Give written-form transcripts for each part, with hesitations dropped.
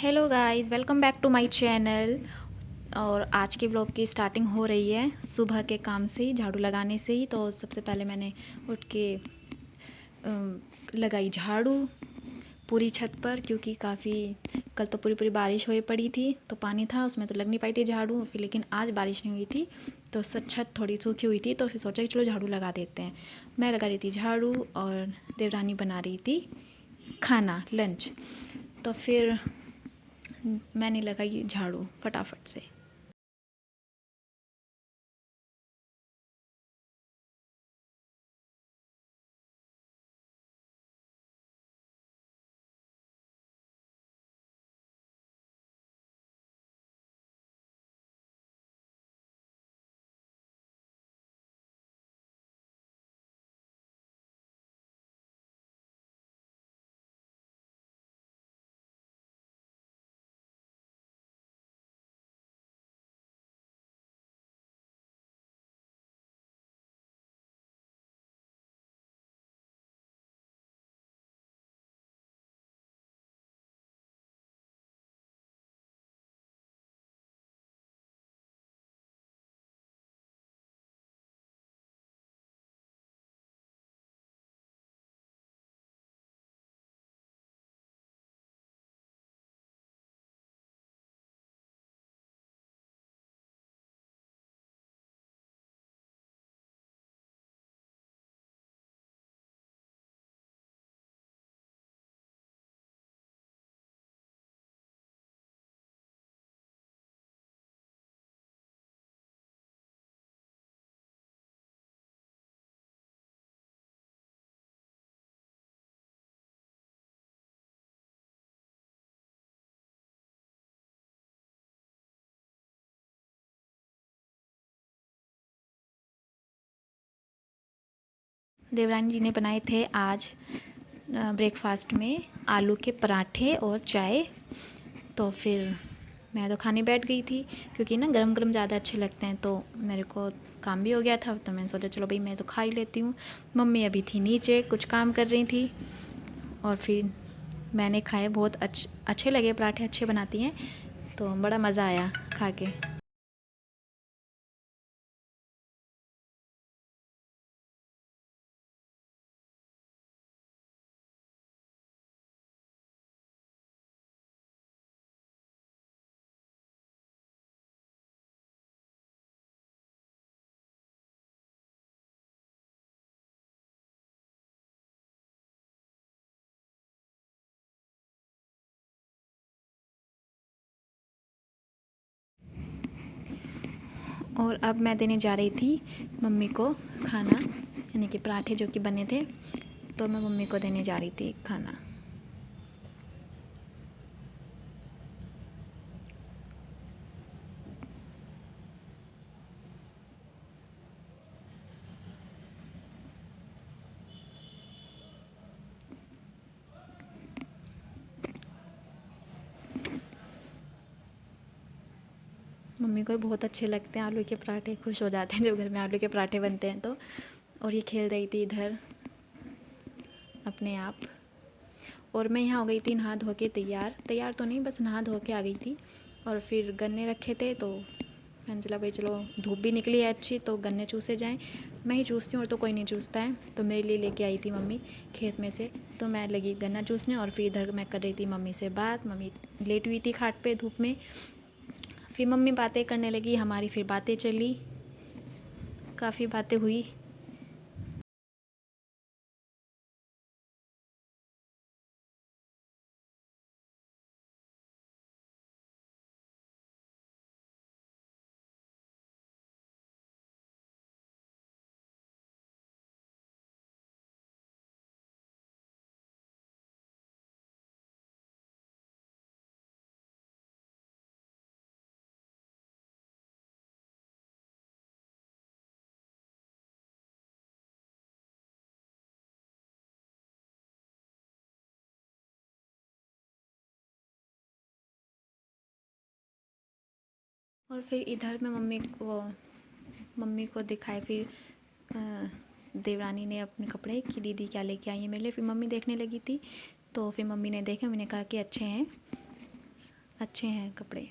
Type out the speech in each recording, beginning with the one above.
Hello guys, welcome back to my channel. और आज के ब्लॉग की स्टार्टिंग हो रही है सुबह के काम से ही, झाड़ू लगाने से ही। तो सबसे पहले मैंने उठ के लगाई झाड़ू पूरी छत पर, क्योंकि काफ़ी कल तो पूरी पूरी बारिश हुई पड़ी थी, तो पानी था उसमें तो लग नहीं पाई थी झाड़ू। फिर लेकिन आज बारिश नहीं हुई थी तो छत थोड़ी सूखी हुई थी, तो फिर सोचा कि चलो झाड़ू लगा देते हैं। मैं लगा रही थी झाड़ू और देवरानी बना रही थी खाना, लंच। तो फिर मैंने लगाई झाड़ू फटाफट से। देवरानी जी ने बनाए थे आज ब्रेकफास्ट में आलू के पराठे और चाय। तो फिर मैं तो खाने बैठ गई थी, क्योंकि ना गरम गरम ज़्यादा अच्छे लगते हैं। तो मेरे को काम भी हो गया था, तो मैंने सोचा चलो भाई मैं तो खा ही लेती हूँ। मम्मी अभी थी नीचे कुछ काम कर रही थी, और फिर मैंने खाए। बहुत अच्छे लगे, पराठे अच्छे बनाती हैं, तो बड़ा मज़ा आया खा के। और अब मैं देने जा रही थी मम्मी को खाना, यानी कि पराठे जो कि बने थे, तो मैं मम्मी को देने जा रही थी खाना। मम्मी को भी बहुत अच्छे लगते हैं आलू के पराठे, खुश हो जाते हैं जब घर में आलू के पराठे बनते हैं तो। और ये खेल रही थी इधर अपने आप। और मैं यहाँ हो गई थी नहा धो के तैयार, तैयार तो नहीं, बस नहा धो के आ गई थी। और फिर गन्ने रखे थे, तो मैंने चला भाई चलो धूप भी निकली है अच्छी, तो गन्ने चूसे जाएं। मैं ही चूसती हूँ और तो कोई नहीं चूसता है, तो मेरे लिए लेके आई थी मम्मी खेत में से। तो मैं लगी गन्ना चूसने, और फिर इधर मैं कर रही थी मम्मी से बात। मम्मी लेट हुई थी खाट पे धूप में। फिर मम्मी बातें करने लगी, हमारी फिर बातें चली, काफ़ी बातें हुई। और फिर इधर मैं मम्मी को दिखाए। फिर देवरानी ने अपने कपड़े कि दीदी क्या लेके आई है मेरे लिए। फिर मम्मी देखने लगी थी, तो फिर मम्मी ने देखे, मैंने कहा कि अच्छे हैं। अच्छे हैं कपड़े।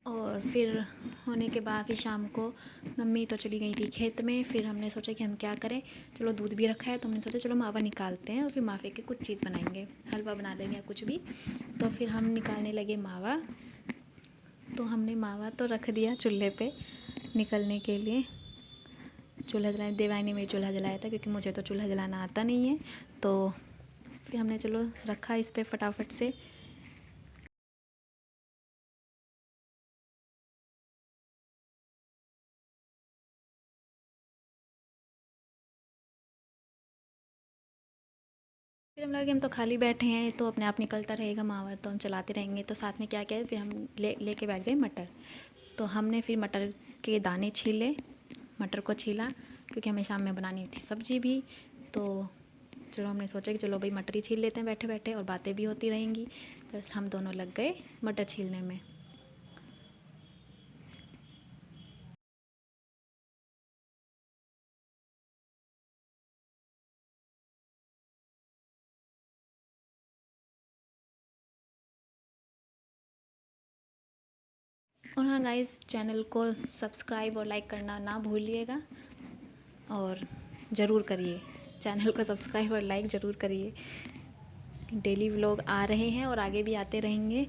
और फिर होने के बाद फिर शाम को मम्मी तो चली गई थी खेत में। फिर हमने सोचा कि हम क्या करें, चलो दूध भी रखा है तो हमने सोचा चलो मावा निकालते हैं और फिर मावे के कुछ चीज़ बनाएंगे, हलवा बना लेंगे या कुछ भी। तो फिर हम निकालने लगे मावा। तो हमने मावा तो रख दिया चूल्हे पे निकलने के लिए। चूल्हा जलाया, देवरानी ने में चूल्हा जलाया था क्योंकि मुझे तो चूल्हा जलाना आता नहीं है। तो फिर हमने चलो रखा इस पर फटाफट से। फिर हम लगा कि हम तो खाली बैठे हैं तो अपने आप निकलता रहेगा मावा, तो हम चलाते रहेंगे। तो साथ में क्या किया, फिर हम लेके बैठ गए मटर। तो हमने फिर मटर के दाने छीले, मटर को छीला क्योंकि हमें शाम में बनानी थी सब्जी भी। तो चलो हमने सोचा कि चलो भाई मटर ही छील लेते हैं बैठे बैठे और बातें भी होती रहेंगी। तो हम दोनों लग गए मटर छीलने में। और हाँ गाइस, चैनल को सब्सक्राइब और लाइक करना ना भूलिएगा और ज़रूर करिए। चैनल को सब्सक्राइब और लाइक ज़रूर करिए। डेली व्लॉग आ रहे हैं और आगे भी आते रहेंगे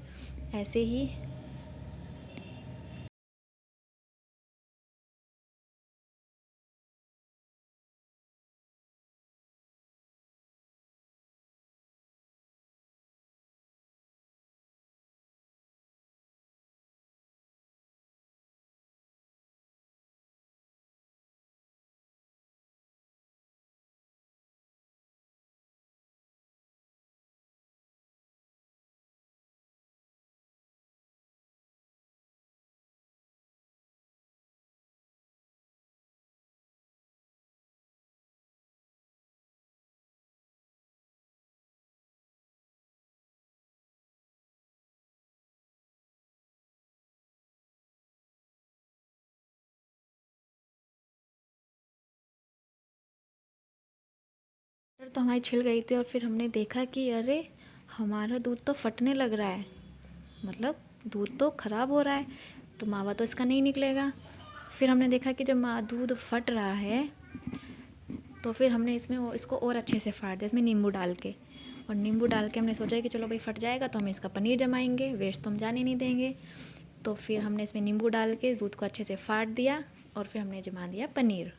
ऐसे ही। तो हमारी छिल गई थी और फिर हमने देखा कि अरे हमारा दूध तो फटने लग रहा है, मतलब दूध तो ख़राब हो रहा है, तो मावा तो इसका नहीं निकलेगा। फिर हमने देखा कि जब दूध फट रहा है तो फिर हमने इसमें इसको और अच्छे से फाड़ दिया इसमें नींबू डाल के। और नींबू डाल के हमने सोचा कि चलो भाई फट जाएगा तो हम इसका पनीर जमाएंगे, वेस्ट तो हम जाने नहीं देंगे। तो फिर हमने इसमें नींबू डाल के दूध को अच्छे से फाड़ दिया और फिर हमने जमा दिया पनीर।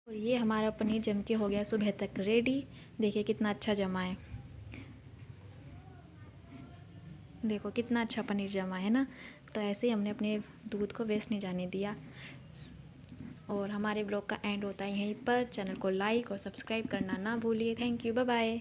और ये हमारा पनीर जम के हो गया सुबह तक रेडी। देखिए कितना अच्छा जमा है, देखो कितना अच्छा पनीर जमा है ना। तो ऐसे ही हमने अपने दूध को वेस्ट नहीं जाने दिया। और हमारे ब्लॉग का एंड होता है यहीं पर। चैनल को लाइक और सब्सक्राइब करना ना भूलिए। Thank you, bye bye.